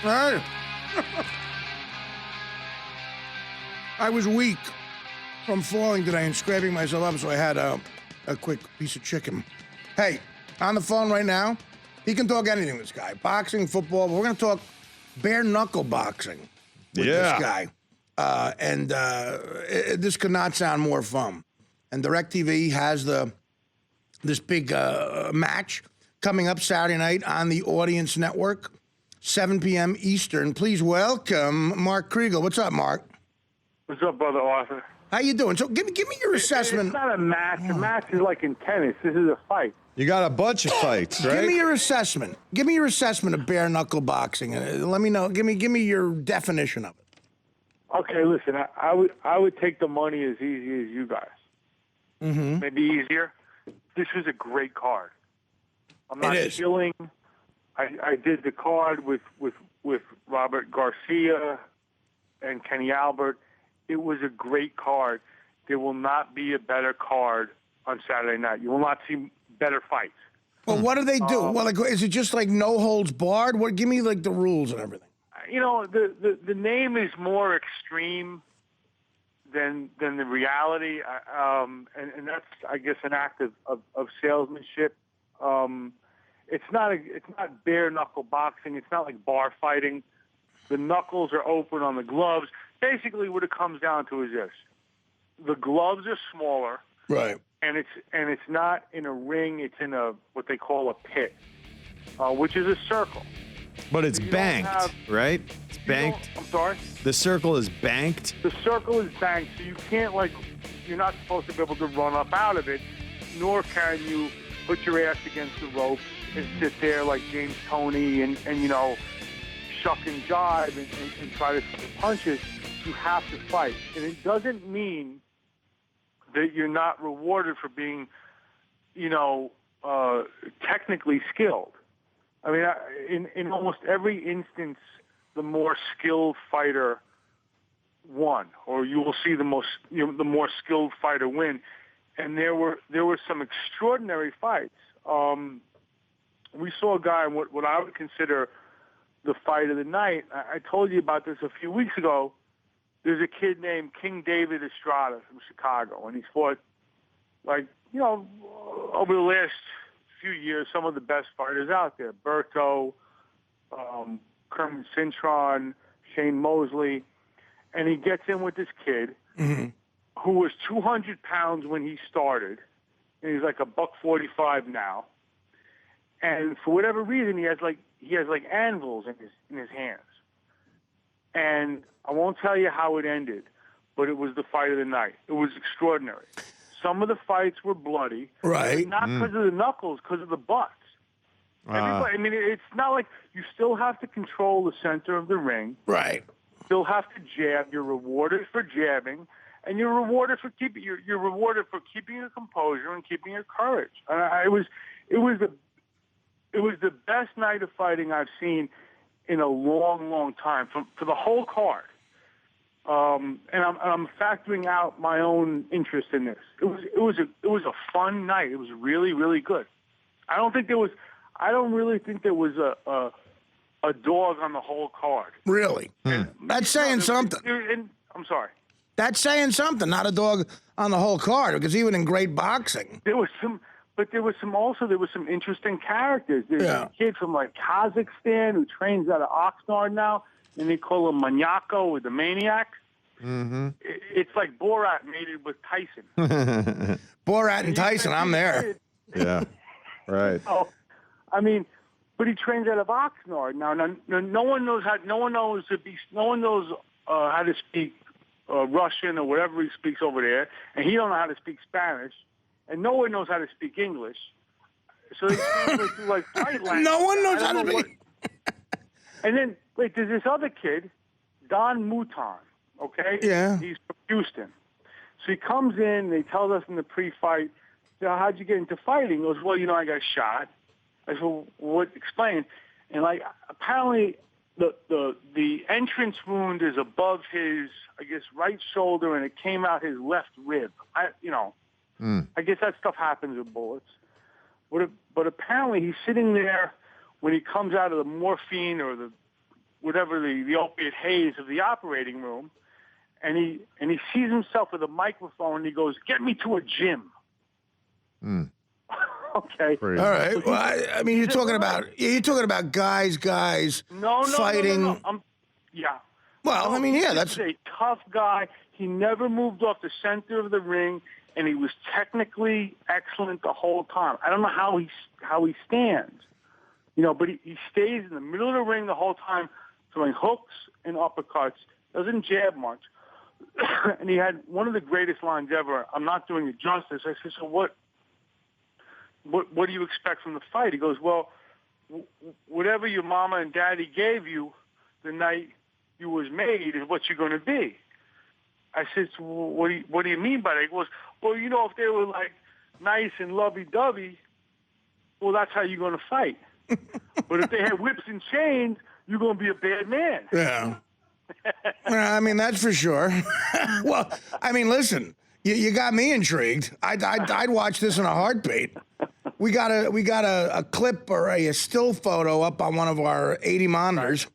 Right. I was weak from falling today and scraping myself up, so I had a quick piece of chicken. Hey, on the phone right now, he can talk anything, this guy. Boxing, football, but we're going to talk bare-knuckle boxing with this guy. This could not sound more fun. And DirecTV has this big match coming up Saturday night on the Audience Network, 7 p.m. Eastern. Please welcome Mark Kriegel. What's up, Mark? What's up, Brother Arthur? How you doing? So give me your assessment. It's not a match. A match is like in tennis. This is a fight. You got a bunch of fights, right? Give me your assessment. Give me your assessment of bare knuckle boxing. Let me know. Give me your definition of it. Okay, listen. I would take the money as easy as you guys. Mm-hmm. Maybe easier. This was a great card. I'm not killing. I did the card with Robert Garcia and Kenny Albert. It was a great card. There will not be a better card on Saturday night. You will not see better fights. Well, what do they do? Well, like, is it just like no holds barred? What? Give me like the rules and everything. You know, the name is more extreme than the reality, and that's, I guess, an act of salesmanship. It's not bare knuckle boxing. It's not like bar fighting. The knuckles are open on the gloves. Basically, what it comes down to is this: the gloves are smaller, right? And it's not in a ring. It's in what they call a pit, which is a circle. But it's banked, right? It's banked. I'm sorry? The circle is banked? The circle is banked, so you can't, you're not supposed to be able to run up out of it, nor can you put your ass against the ropes and sit there like James Toney and shuck and jive and try to throw punches. You have to fight. And it doesn't mean that you're not rewarded for being, technically skilled. I mean, in almost every instance, the more skilled fighter won, or you will see the more skilled fighter win. And there were some extraordinary fights. We saw a guy in what I would consider the fight of the night. I told you about this a few weeks ago. There's a kid named King David Estrada from Chicago, and he's fought, over the last few years, some of the best fighters out there. Berto, Kermit Cintron, Shane Mosley. And he gets in with this kid who was 200 pounds when he started, and he's like $145 now. And for whatever reason, he has anvils in his hands. And I won't tell you how it ended, but it was the fight of the night. It was extraordinary. Some of the fights were bloody, right? Not because of the knuckles, because of the butts. Everybody, I mean, it's not like you still have to control the center of the ring, right? Still have to jab. You're rewarded for jabbing, and you're rewarded for keeping your composure and keeping your courage. It was the best night of fighting I've seen in a long, long time for the whole card. And I'm factoring out my own interest in this. It was a fun night. It was really, really good. I don't really think there was a dog on the whole card. Really? That's saying something. I'm sorry. That's saying something. Not a dog on the whole card, because even in great boxing, there was some interesting characters. There's a kid from Kazakhstan who trains out of Oxnard now, and they call him Maniaco, or the Maniac. Mm-hmm. It's like Borat mated with Tyson. Borat and Tyson, I'm there. Yeah, right. Oh, I mean, but he trains out of Oxnard now. No one knows how to speak Russian or whatever he speaks over there, and he don't know how to speak Spanish, and no one knows how to speak English. So they translate through fight language. No one knows how to speak. And then there's this other kid, Don Mouton. Okay? Yeah. He's from Houston. So he comes in, and he tells us in the pre-fight, how'd you get into fighting? He goes, well, I got shot. I said, well, what? Explain. And apparently the entrance wound is above his, I guess, right shoulder, and it came out his left rib. I guess that stuff happens with bullets. But apparently he's sitting there when he comes out of the morphine or the whatever the opiate haze of the operating room, and he sees himself with a microphone, and he goes, "Get me to a gym." Okay. All right. Well, I mean, you're talking about guys fighting. No. Yeah. Well, No, I mean, yeah, that's a tough guy. He never moved off the center of the ring, and he was technically excellent the whole time. I don't know how he stands, but he stays in the middle of the ring the whole time, throwing hooks and uppercuts. Doesn't jab much, and he had one of the greatest lines ever. I'm not doing it justice. I said, "So what do you expect from the fight?" He goes, "Well, whatever your mama and daddy gave you the night you was made is what you're going to be." I said, "So what do you mean by that?" He goes, "Well, if they were like nice and lovey-dovey, well, that's how you're going to fight. But if they had whips and chains, you're going to be a bad man." Yeah. I mean, that's for sure. Well, I mean, listen, you got me intrigued. I'd watch this in a heartbeat. We got a clip or a still photo up on one of our 80 monitors.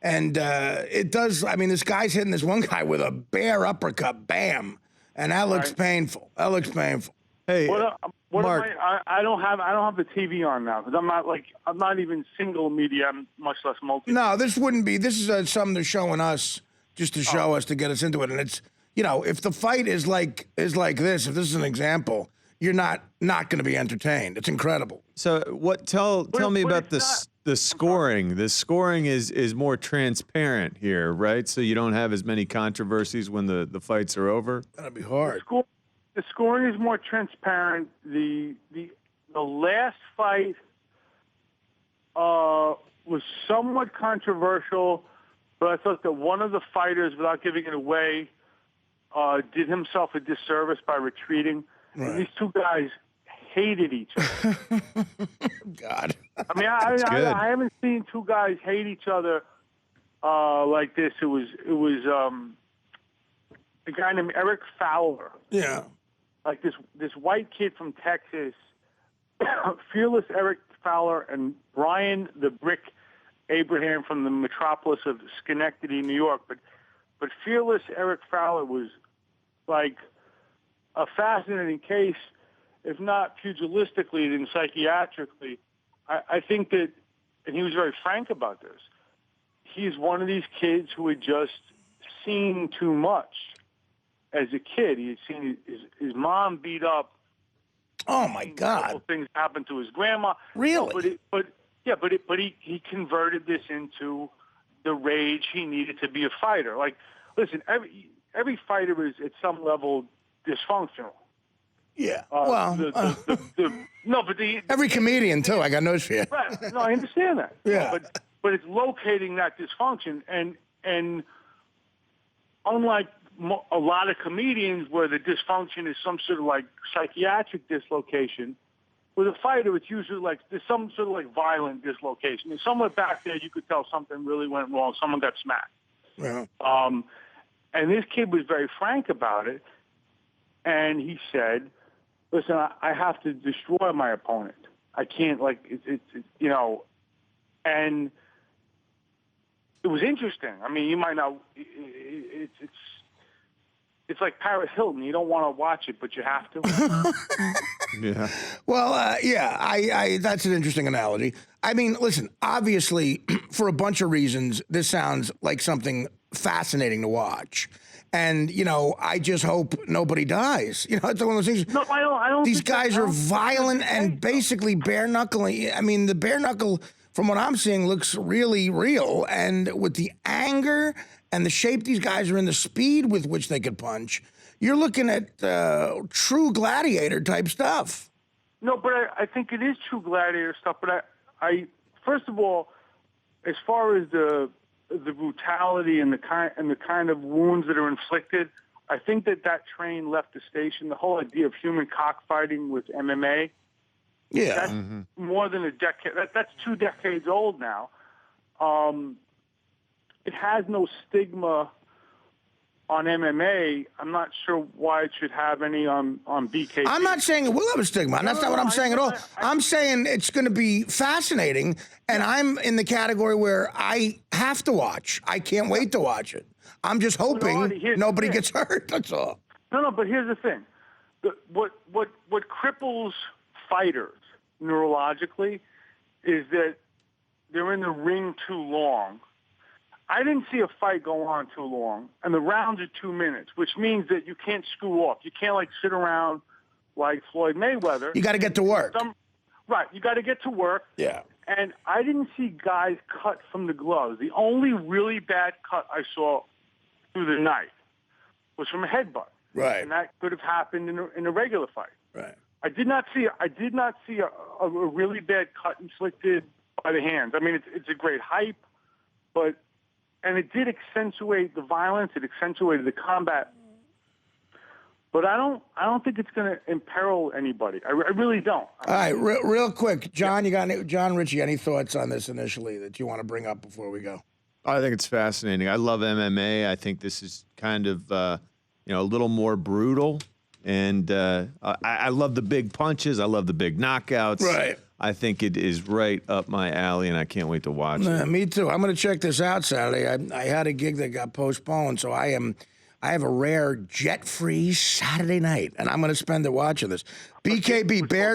And it does. I mean, this guy's hitting this one guy with a bare uppercut, bam, and that looks painful. That looks painful. Hey, Mark, I don't have the TV on now because I'm not even single media, much less multi. No, this wouldn't be. This is something they're showing us just to show us to get us into it. And it's if the fight is like this, if this is an example, you're not going to be entertained. It's incredible. So tell me about the scoring. The scoring is more transparent here, right? So you don't have as many controversies when the fights are over. That'd be hard. The scoring is more transparent. The last fight was somewhat controversial, but I thought that one of the fighters, without giving it away, did himself a disservice by retreating. Right. And these two guys hated each other. God. I mean, I haven't seen two guys hate each other like this. It was a guy named Eric Fowler. Yeah. Like this white kid from Texas, fearless Eric Fowler, and Brian the Brick Abraham from the metropolis of Schenectady, New York. But fearless Eric Fowler was like a fascinating case, if not pugilistically, then psychiatrically. I think that, and he was very frank about this, he's one of these kids who had just seen too much as a kid. He had seen his mom beat up. Oh, my God. Things happened to his grandma. Really? But he converted this into the rage he needed to be a fighter. Like, listen, every fighter is at some level dysfunctional. Yeah. Every comedian too. I got news for you. Right. No, I understand that. Yeah. But it's locating that dysfunction, and unlike a lot of comedians where the dysfunction is some sort of like psychiatric dislocation, with a fighter it's usually like there's some sort of like violent dislocation. And somewhere back there you could tell something really went wrong. Someone got smacked. Yeah. And this kid was very frank about it, and he said, "Listen, I have to destroy my opponent. I can't, and it was interesting. I mean, you might not, it's like Paris Hilton. You don't want to watch it, but you have to." Yeah. Well, I that's an interesting analogy. I mean, listen, obviously, for a bunch of reasons, this sounds like something fascinating to watch. And, I just hope nobody dies. It's one of those things. No, I don't. These guys are violent and basically bare-knuckling. I mean, the bare knuckle, from what I'm seeing, looks really real. And with the anger and the shape these guys are in, the speed with which they could punch, you're looking at true gladiator type stuff. No, but I think it is true gladiator stuff. But I first of all, as far as the brutality and the kind of wounds that are inflicted, I think that train left the station. The whole idea of human cockfighting with MMA, that's more than a decade. That's 2 decades old now. It has no stigma on MMA, I'm not sure why it should have any on BKB. I'm not saying it will have a stigma. That's not what I'm saying at all. I'm saying it's going to be fascinating, and I'm in the category where I have to watch. I can't wait to watch it. I'm just hoping nobody gets hurt. That's all. No, but here's the thing. What cripples fighters neurologically is that they're in the ring too long. I didn't see a fight go on too long, and the rounds are 2 minutes, which means that you can't screw off. You can't, like, sit around like Floyd Mayweather. You got to get to work. Right, you got to get to work. Yeah. And I didn't see guys cut from the gloves. The only really bad cut I saw through the night was from a headbutt. Right. And that could have happened in a regular fight. Right. I did not see a really bad cut inflicted by the hands. I mean, it's a great hype, and it did accentuate the violence. It accentuated the combat. But I don't think it's going to imperil anybody. I really don't. All right, real quick, John. John Ritchie. Any thoughts on this initially that you want to bring up before we go? I think it's fascinating. I love MMA. I think this is kind of a little more brutal, and I love the big punches. I love the big knockouts. Right. I think it is right up my alley, and I can't wait to watch it. Me too. I'm going to check this out Saturday. I had a gig that got postponed, so I have a rare jet-free Saturday night, and I'm going to spend it watching this. BKB, bare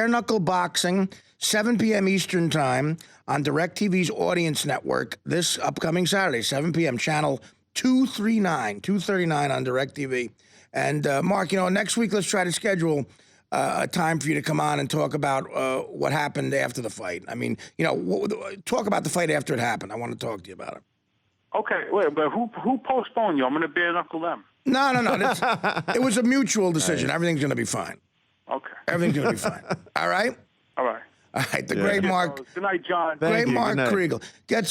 knuckle boxing, 7 p.m. Eastern Time on DirecTV's Audience Network this upcoming Saturday, 7 p.m. Channel 239 on DirecTV. And Mark, next week let's try to schedule a time for you to come on and talk about what happened after the fight. I mean, talk about the fight after it happened. I want to talk to you about it. Okay, wait, but who postponed you? I'm going to bare knuckle them. No. It was a mutual decision. Everything's going to be fine. Okay. Everything's going to be fine. All right? All right. All right, great Mark. Good night, John. Great Mark Kriegel. Get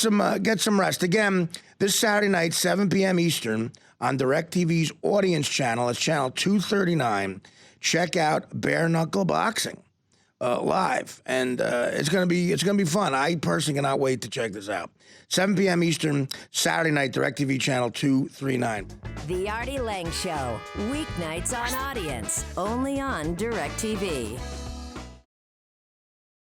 some rest. Again, this Saturday night, 7 p.m. Eastern on DirecTV's Audience Channel. It's Channel 239. Check out Bare Knuckle Boxing live, and it's gonna be fun. I personally cannot wait to check this out. 7 p.m. Eastern, Saturday night, DirecTV Channel 239. The Artie Lange Show, weeknights on Audience, only on DirecTV.